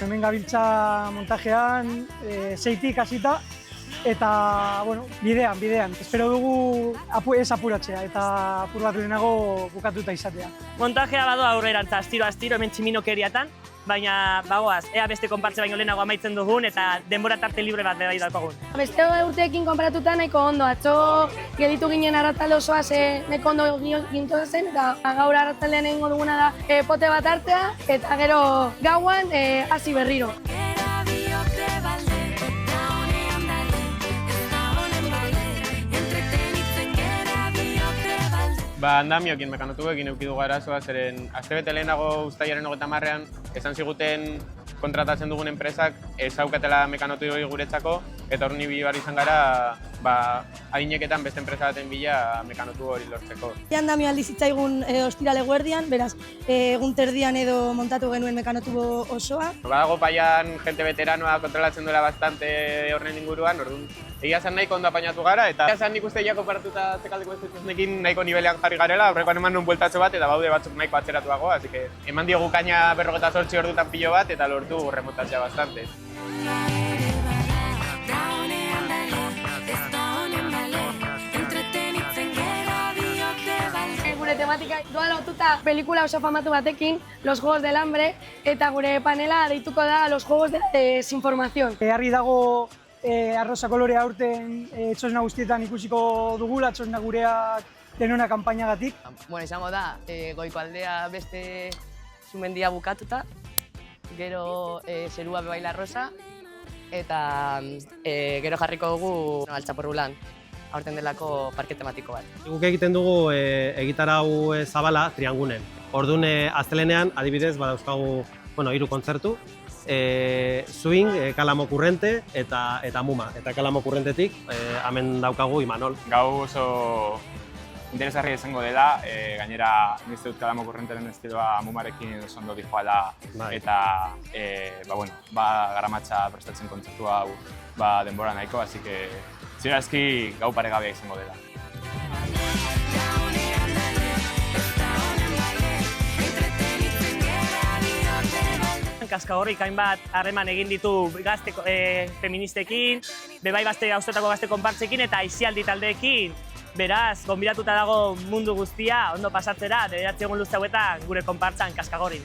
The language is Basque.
hemen gabiltza montajean, zeitik hasita, eta, bidean. Espero dugu ez apuratzea, eta apur bat lehenago bukatuta izatea. Montajea badu aurrerantza, astiro, hemen tximinokeriatan, baina bagoaz, ea beste konpartze baino lehenago amaitzen dugun eta denbora tarte libre bat bai daukagun. Beste urteekin konparatuta nahiko ondo, atzo gelditu ginen arratzalde osoa nahiko ondo gintu zen, eta gaur arratzaldean egingo duguna da pote bat hartzea, eta gero gauan hasi berriro. Andamiokin mekanatuekin eukidugu arazoa, zeren astebete lehenago uztailaren 30ean esan ziguten kontratatzen dugun enpresak ez daukatela mekanatu hori guretzako, eta hor ni behar izan gara adineketan beste enpresa baten bila mekanatu hori lortzeko. Andamio aldi zitzaigun ostirale eguerdian, beraz, egun terdian edo montatu genuen mekanatu osoa. Badago paian jente veteranoa kontrolatzen duela bastante horren inguruan, orduan egia zan nahiko ondo apainatu gara, eta egia zan nik uste jako paratuta zekaldeko ez nahiko nivelean jarri garela, aurrekoan eman nuen bueltatxo bat, eta baude batzuk nahiko atzeratuago, así que eman diogu kaina 48 ordutan pilo bat, eta lortu remontatzea bastante. Gure tematika doa lotuta pelikula oso famatu batekin, Los Juegos del Hambre, eta gure panela deituko da Los Juegos de Desinformación. Argi dago arroza kolorea aurten txosna guztietan ikusiko dugula, txosna gureak denona kanpainagatik. Izango da, goiko aldea beste sumendia bukatuta, gero zerua bebaila arroza, eta gero jarriko dugu Altzaporrulan, aurten delako parke tematiko bat. Guk egiten dugu egitarau zabala triangunen. Orduan, astelenean, adibidez, badauzkagu 3 kontzertu, Swing, Kalamo Kurrente eta Muma. Eta Kalamo Kurrentetik, hemen daukagu Imanol. Gau oso interesgarria izango dela, gainera nizte dut Kalamo Kurrenteren estiloa Mumarekin oso ondo dijoala, eta garamatza prestatzen kontzertu hau denbora nahiko, así que zirazki gau paregabea izango dela. Kaskagorrik hainbat harreman egin ditu gazte feministekin, bebai auzoetako gazte konpartzekin eta aisialdi taldeekin. Beraz, gonbidatuta dago mundu guztia ondo pasatzera, 9 egun luze hauetan gure konpartzan Kaskagorrin.